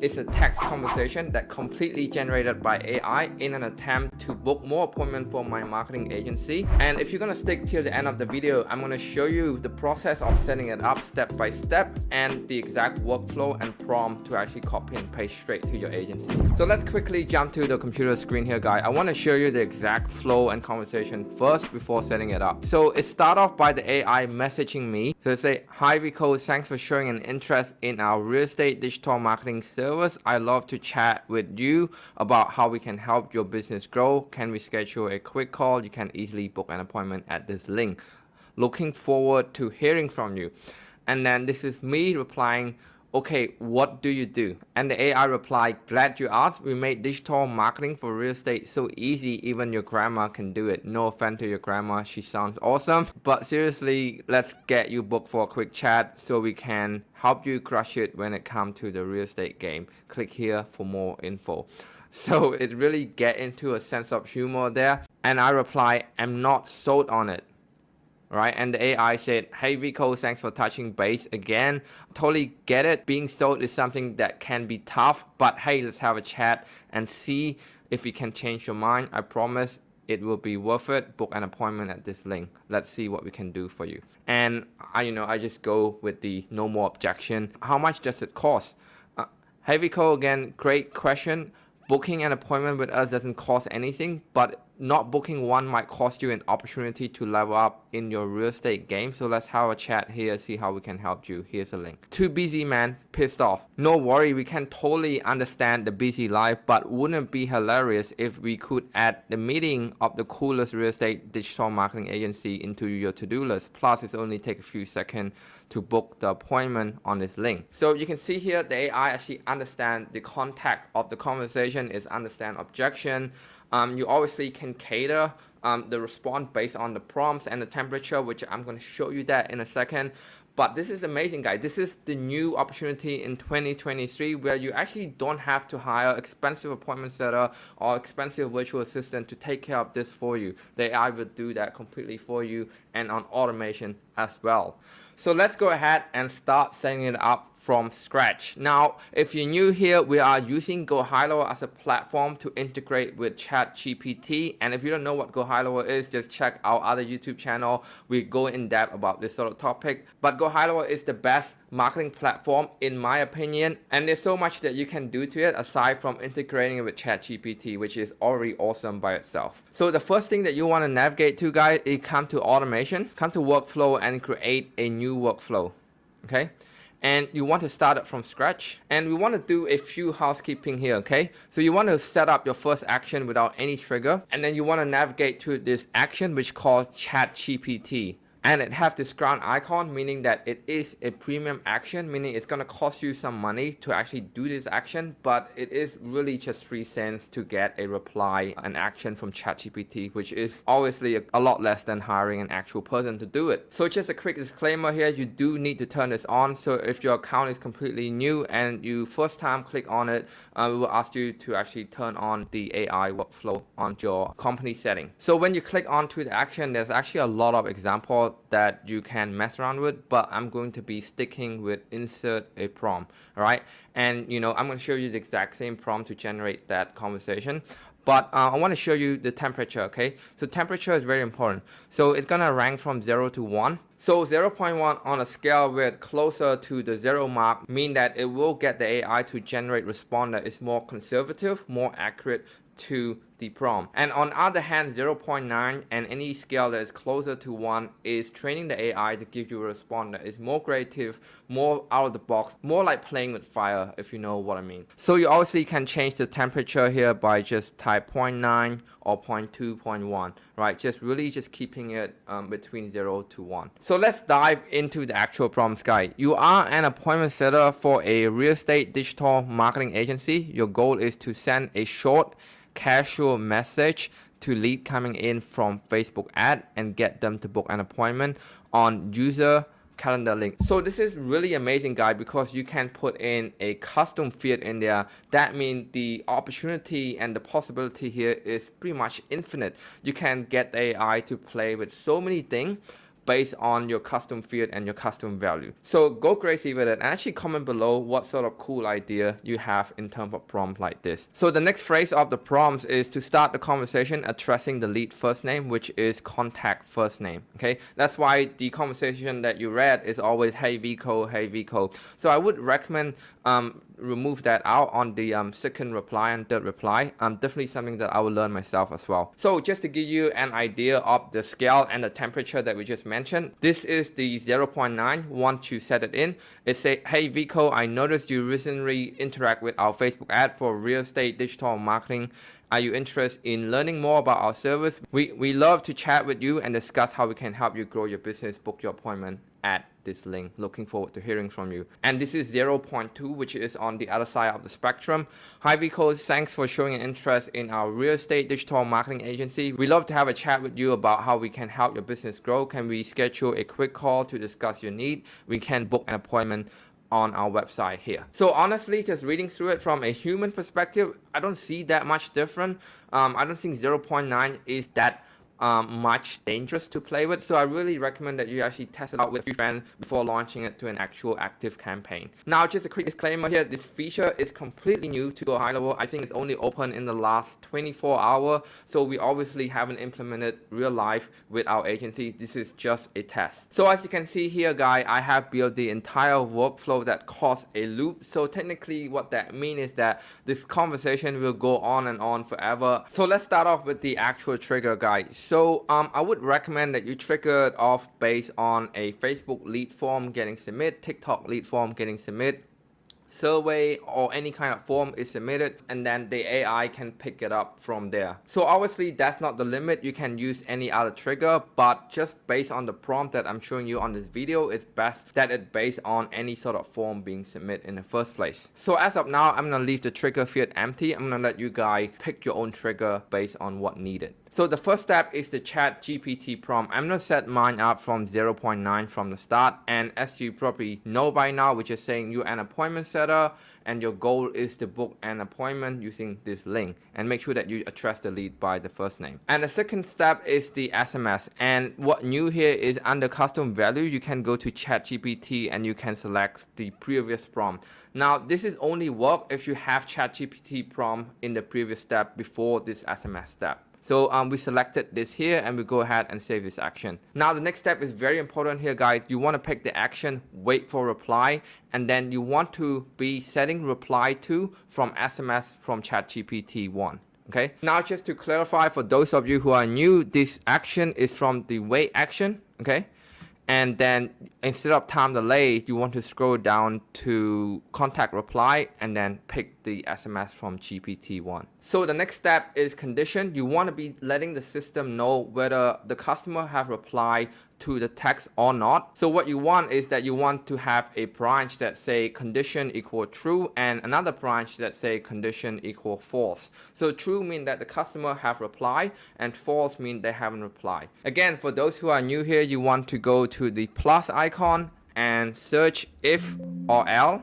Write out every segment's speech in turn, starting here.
is a text conversation that completely generated by AI in an attempt to book more appointments for my marketing agency. And if you're gonna stick till the end of the video, I'm gonna show you the process of setting it up step by step and the exact workflow and prompt to actually copy and paste straight to your agency. So let's quickly jump to the computer screen here, guys. I want to show you the exact flow and conversation first before setting it up. So it starts off by the AI messaging me. So it say, "Hi Rico, thanks for showing an interest in our real estate digital marketing service. I'd love to chat with you about how we can help your business grow. Can we schedule a quick call? You can easily book an appointment at this link. Looking forward to hearing from you." And then this is me replying, "Okay, what do you do?" And the AI replied, "Glad you asked. We made digital marketing for real estate so easy, even your grandma can do it." No offense to your grandma, she sounds awesome. But seriously, let's get you booked for a quick chat so we can help you crush it when it comes to the real estate game. Click here for more info. So it really get into a sense of humor there. And I reply, "I'm not sold on it." Right, and the AI said, "Hey Rico, thanks for touching base again. Totally get it. Being sold is something that can be tough, but hey, let's have a chat and see if we can change your mind. I promise it will be worth it. Book an appointment at this link. Let's see what we can do for you." And I just go with the no more objection. How much does it cost? Hey Rico, again, great question. Booking an appointment with us doesn't cost anything, but not booking one might cost you an opportunity to level up in your real estate game. So let's have a chat here, see how we can help you. Here's a link. Too busy, man. Pissed off. No worry, we can totally understand the busy life, but wouldn't it be hilarious if we could add the meeting of the coolest real estate digital marketing agency into your to-do list? Plus, it's only take a few seconds to book the appointment on this link. So you can see here, the AI actually understand the context of the conversation, is understand objection. You obviously can cater the response based on the prompts and the temperature, which I'm going to show you that in a second. But this is amazing, guys. This is the new opportunity in 2023 where you actually don't have to hire expensive appointment setter or expensive virtual assistant to take care of this for you. The AI will do that completely for you and on automation as well. So let's go ahead and start setting it up from scratch. Now, if you're new here, we are using GoHighLevel as a platform to integrate with ChatGPT. And if you don't know what GoHighLevel is, just check our other YouTube channel. We go in depth about this sort of topic. But GoHighLevel is the best marketing platform in my opinion. And there's so much that you can do to it aside from integrating it with ChatGPT, which is already awesome by itself. So the first thing that you want to navigate to, guys, is come to automation, come to workflow and create a new workflow. Okay. And you want to start it from scratch, and we want to do a few housekeeping here. Okay, so you want to set up your first action without any trigger, and then you want to navigate to this action which called ChatGPT. And it have this crown icon, meaning that it is a premium action, meaning it's going to cost you some money to actually do this action, but it is really just 3 cents to get a reply, an action from ChatGPT, which is obviously a lot less than hiring an actual person to do it. So just a quick disclaimer here, you do need to turn this on. So if your account is completely new and you first time click on it, we will ask you to actually turn on the AI workflow on your company setting. So when you click onto the action, there's actually a lot of examples that you can mess around with, but I'm going to be sticking with insert a prompt. All right, and I'm going to show you the exact same prompt to generate that conversation. But I want to show you the temperature. Okay, so temperature is very important. So it's gonna rank from 0 to 1. So 0.1 on a scale where it's closer to the 0 mark mean that it will get the AI to generate response that is more conservative, more accurate to the prompt. And on the other hand, 0.9 and any scale that is closer to 1 is training the AI to give you a response that is more creative, more out of the box, more like playing with fire, if you know what I mean. So you obviously can change the temperature here by just type 0.9 or 0.2, 0.1, right? Just keeping it between 0 to 1. So let's dive into the actual prompts, guide. You are an appointment setter for a real estate digital marketing agency. Your goal is to send a short, casual message to lead coming in from Facebook ad and get them to book an appointment on user calendar link. So this is really amazing, guys, because you can put in a custom field in there. That means the opportunity and the possibility here is pretty much infinite. You can get the AI to play with so many things, based on your custom field and your custom value. So go crazy with it and actually comment below what sort of cool idea you have in terms of prompt like this. So the next phrase of the prompts is to start the conversation addressing the lead first name, which is contact first name. Okay, that's why the conversation that you read is always hey Vico, hey Vico. So I would recommend remove that out on the second reply and third reply. Definitely something that I will learn myself as well. So just to give you an idea of the scale and the temperature that we just mentioned, this is the 0.9. Once you set it in, it say, hey Vico, I noticed you recently interact with our Facebook ad for real estate digital marketing. Are you interested in learning more about our service? We love to chat with you and discuss how we can help you grow your business. Book your appointment at this link. Looking forward to hearing from you. And this is 0.2, which is on the other side of the spectrum. Hi Vico, thanks for showing an interest in our real estate digital marketing agency. We love to have a chat with you about how we can help your business grow. Can we schedule a quick call to discuss your need? We can book an appointment on our website here. So honestly, just reading through it from a human perspective, I don't see that much different. I don't think 0.9 is that much dangerous to play with. So I really recommend that you actually test it out with your friend before launching it to an actual active campaign. Now, just a quick disclaimer here, this feature is completely new to GoHighLevel. I think it's only open in the last 24 hours. So we obviously haven't implemented real life with our agency. This is just a test. So as you can see here, guys, I have built the entire workflow that caused a loop. So technically what that means is that this conversation will go on and on forever. So let's start off with the actual trigger, guys. So I would recommend that you trigger it off based on a Facebook lead form getting submitted, TikTok lead form getting submitted, survey or any kind of form is submitted, and then the AI can pick it up from there. So obviously that's not the limit. You can use any other trigger, but just based on the prompt that I'm showing you on this video, it's best that it's based on any sort of form being submitted in the first place. So as of now, I'm gonna leave the trigger field empty. I'm gonna let you guys pick your own trigger based on what needed. So the first step is the ChatGPT prompt. I'm gonna set mine up from 0.9 from the start, and as you probably know by now, which is saying you're an appointment setter and your goal is to book an appointment using this link, and make sure that you address the lead by the first name. And the second step is the SMS, and what new here is under custom value, you can go to ChatGPT and you can select the previous prompt. Now this is only work if you have ChatGPT prompt in the previous step before this SMS step. So we selected this here and we go ahead and save this action. Now the next step is very important here, guys. You want to pick the action, wait for reply, and then you want to be setting reply to from SMS from ChatGPT 1. Okay. Now just to clarify for those of you who are new, this action is from the wait action. Okay. And then instead of time delay, you want to scroll down to contact reply and then pick the SMS from GPT-1. So the next step is condition. You want to be letting the system know whether the customer have replied to the text or not. So what you want is that you want to have a branch that say condition equal true and another branch that say condition equal false. So true mean that the customer have replied and false mean they haven't replied. Again, for those who are new here, you want to go to the plus icon and search if or else,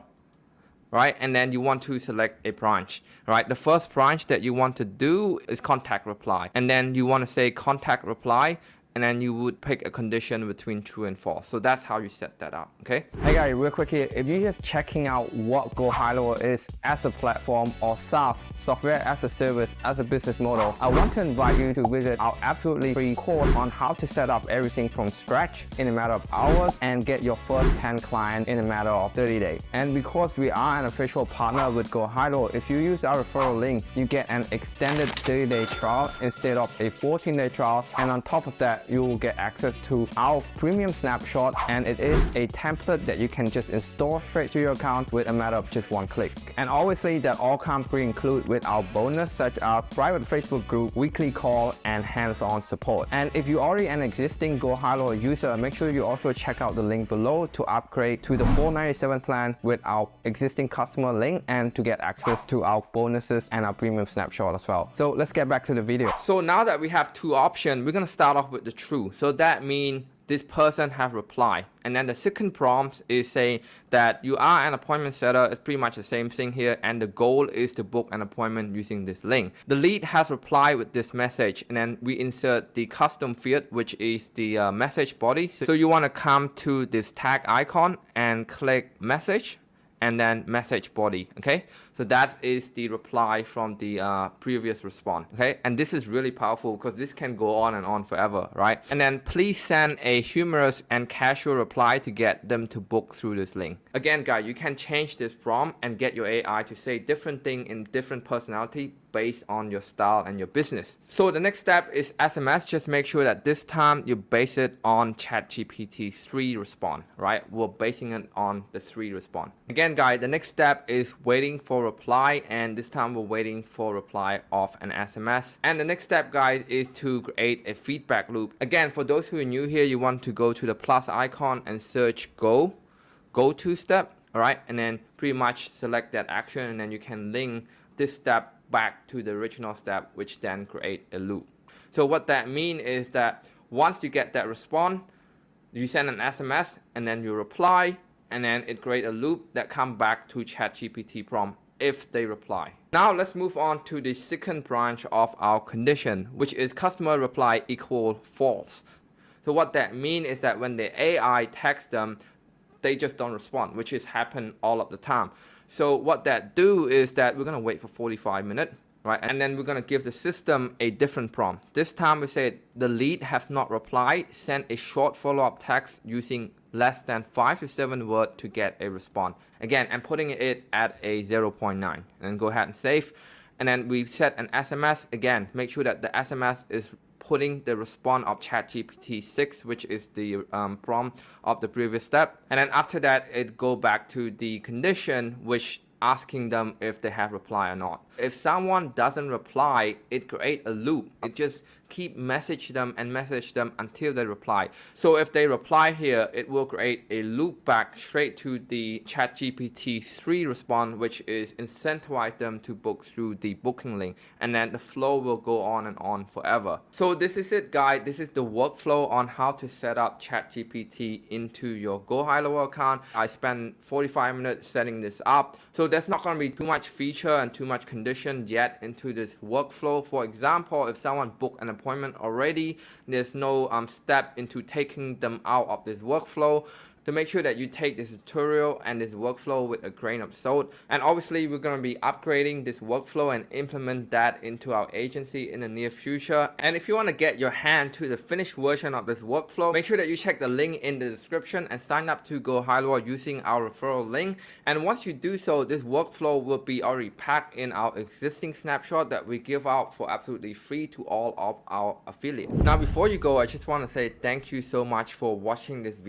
right? And then you want to select a branch, right? The first branch that you want to do is contact reply, and then you want to say contact reply, and then you would pick a condition between true and false. So that's how you set that up, okay? Hey guys, real quick here, if you're just checking out what GoHighLevel is as a platform or SaaS, software as a service, as a business model, I want to invite you to visit our absolutely free course on how to set up everything from scratch in a matter of hours and get your first 10 clients in a matter of 30 days. And because we are an official partner with GoHighLevel, if you use our referral link, you get an extended 30-day trial instead of a 14-day trial. And on top of that, you will get access to our premium snapshot, and it is a template that you can just install straight to your account with a matter of just one click. And obviously that all comes pre-included with our bonus such as private Facebook group, weekly call, and hands-on support. And if you're already an existing GoHighLevel user, make sure you also check out the link below to upgrade to the $497 plan with our existing customer link and to get access to our bonuses and our premium snapshot as well. So let's get back to the video. So now that we have two options, we're gonna start off with the true. So that means this person have replied. And then the second prompt is saying that you are an appointment setter. It's pretty much the same thing here, and the goal is to book an appointment using this link. The lead has replied with this message, and then we insert the custom field, which is the message body. So you want to come to this tag icon and click message and then message body. Okay, so that is the reply from the previous response. Okay, and this is really powerful because this can go on and on forever, right? And then please send a humorous and casual reply to get them to book through this link. Again, guys, you can change this prompt and get your AI to say different thing in different personality based on your style and your business. So the next step is SMS. Just make sure that this time you base it on ChatGPT 3 response, right? We're basing it on the 3 response. Again, guys, the next step is waiting for reply, and this time we're waiting for reply of an SMS. And the next step, guys, is to create a feedback loop. Again, for those who are new here, you want to go to the plus icon and search go to step, all right? And then pretty much select that action, and then you can link this step back to the original step, which then create a loop. So what that means is that once you get that response, you send an SMS and then you reply, and then it create a loop that come back to ChatGPT prompt if they reply. Now let's move on to the second branch of our condition, which is customer reply equal false. So what that means is that when the AI texts them, they just don't respond, which is happen all of the time. So what that do is that we're gonna wait for 45 minutes, right? And then we're gonna give the system a different prompt. This time we say the lead has not replied, send a short follow-up text using less than 5 to 7 words to get a response. Again, I'm putting it at a 0.9, and go ahead and save. And then we set an SMS. Again, make sure that the SMS is putting the response of ChatGPT 6, which is the prompt of the previous step. And then after that, it go back to the condition, which asking them if they have reply or not. If someone doesn't reply, it create a loop. It just keep message them until they reply. So if they reply here, it will create a loop back straight to the ChatGPT 3 response, which is incentivize them to book through the booking link, and then the flow will go on and on forever. So this is it, guys. This is the workflow on how to set up ChatGPT into your GoHighLevel account. I spent 45 minutes setting this up. So there's not going to be too much feature and too much condition yet into this workflow. For example, if someone booked an appointment already, there's no step into taking them out of this workflow. To make sure that you take this tutorial and this workflow with a grain of salt. And obviously we're going to be upgrading this workflow and implement that into our agency in the near future. And if you want to get your hand to the finished version of this workflow, make sure that you check the link in the description and sign up to GoHighLevel using our referral link. And once you do so, this workflow will be already packed in our existing snapshot that we give out for absolutely free to all of our affiliates. Now before you go, I just want to say thank you so much for watching this video.